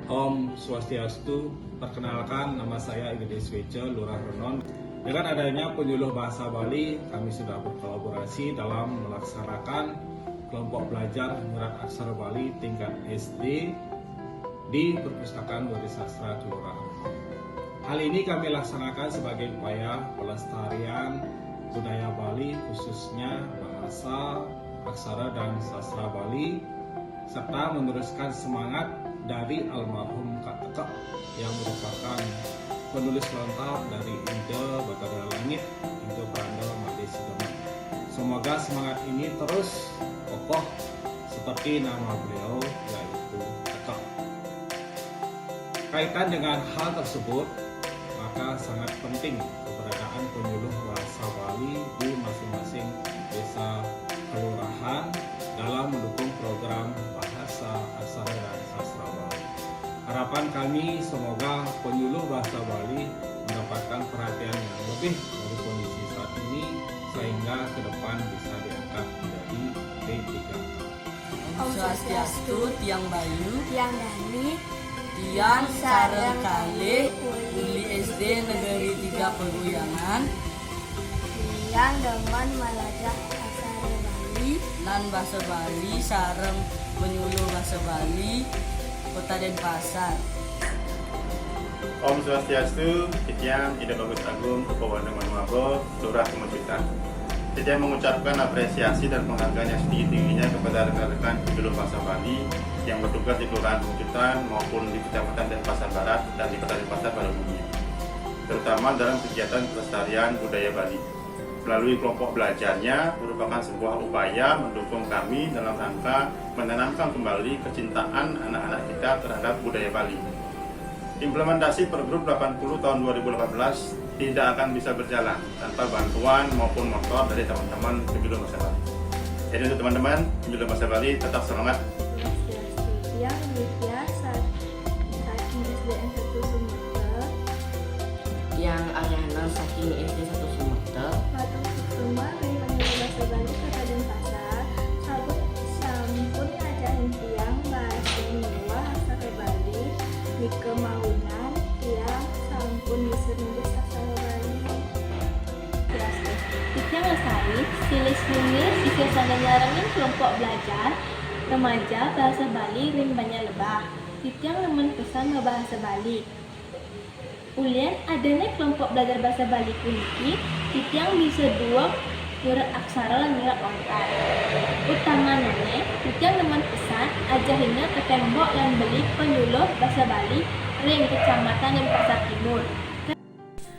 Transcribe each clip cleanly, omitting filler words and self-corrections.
Om Swastiastu, perkenalkan nama saya Igede Swece, Lurah Renon. Dengan adanya penyuluh bahasa Bali, kami sudah berkolaborasi dalam melaksanakan kelompok belajar Nyerat Aksara Bali tingkat SD di Perpustakaan Budi Sastra Kelurahan. Hal ini kami laksanakan sebagai upaya pelestarian budaya Bali, khususnya bahasa, aksara, dan sastra Bali, serta meneruskan semangat dari almarhum Kak Tekak yang merupakan penulis lengkap dari Ide Batara Langit, Ide Pranda Made Sidaman. Semoga semangat ini terus kokoh seperti nama beliau, yaitu Tekak. Kaitan dengan hal tersebut, maka sangat penting keberadaan penyuluh bahasa Bali di masing-masing desa kelurahan dalam mendukung program bahasa, aksara, dan sastra Bali. Harapan kami semoga penyuluh bahasa Bali mendapatkan perhatian yang lebih dari kondisi saat ini sehingga ke depan bisa diangkat menjadi D3K. Om Swastiastu, Tiang Bayu, Tiang Dani, Tiang Sareng Kale, Uli SD Negeri 3 Peguyangan, Tiang Demen Malajah Aksara Bali, Lan Bahasa Bali, Sareng Penyuluh Bahasa Bali, Kota Denpasar. Om Swastiastu, Titian Ida Bagus Agung, Kepulauan Manuabo, Lurah Kemencuitan. Titian mengucapkan apresiasi dan penghargaan yang setinggi-tingginya kepada rekan-rekan penyuluh bahasa Bali yang bertugas di Kelurahan Kemencuitan maupun di Kecamatan Denpasar Barat dan di Kota Denpasar pada umumnya, terutama dalam kegiatan pelestarian budaya Bali. Melalui kelompok belajarnya merupakan sebuah upaya mendukung kami dalam rangka menanamkan kembali kecintaan anak-anak kita terhadap budaya Bali. Implementasi Pergub 80 tahun 2018 tidak akan bisa berjalan tanpa bantuan maupun motor dari teman-teman penyuluh bahasa Bali. Jadi untuk teman-teman penyuluh bahasa Bali tetap semangat. Tiang Widya saking SDN 1 Sumatera, Tiang Ariana saking SD 1 Sumatera, Patung Sukma dari penyuluh bahasa Bali Kota Denpasar, sabut sampun ngajarin tiang bahasa Jawa Aksara Bali, Mika Maunan, tiang sampun bisa nulis aksara Bali. Tiang Lestari, Silis Munir, siswa sanganyarangan kelompok belajar remaja bahasa Bali ring banyak lebah. Tiang nemen pesan bahasa Bali. Ulien adanya kelompok belajar bahasa Bali kuniki, tiang bisa dua nyerat aksara dan nyerat longkar. Utamanya, tiang nemen pesan ajahinya ke tembok dan beli penyuluh bahasa Bali ring Kecamatan Denpasar Timur.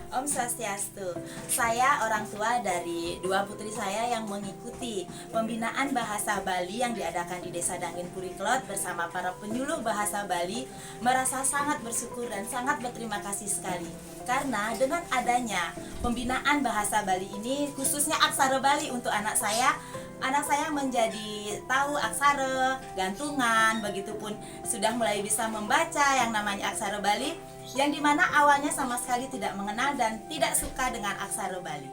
Om Swastiastu, saya orang tua dari dua putri saya yang mengikuti pembinaan bahasa Bali yang diadakan di Desa Dangin Puriklot bersama para penyuluh bahasa Bali, merasa sangat bersyukur dan sangat berterima kasih sekali. Karena dengan adanya pembinaan bahasa Bali ini, khususnya aksara Bali untuk anak saya menjadi tahu aksara, gantungan, begitupun sudah mulai bisa membaca yang namanya aksara Bali, yang dimana awalnya sama sekali tidak mengenal dan tidak suka dengan aksara Bali.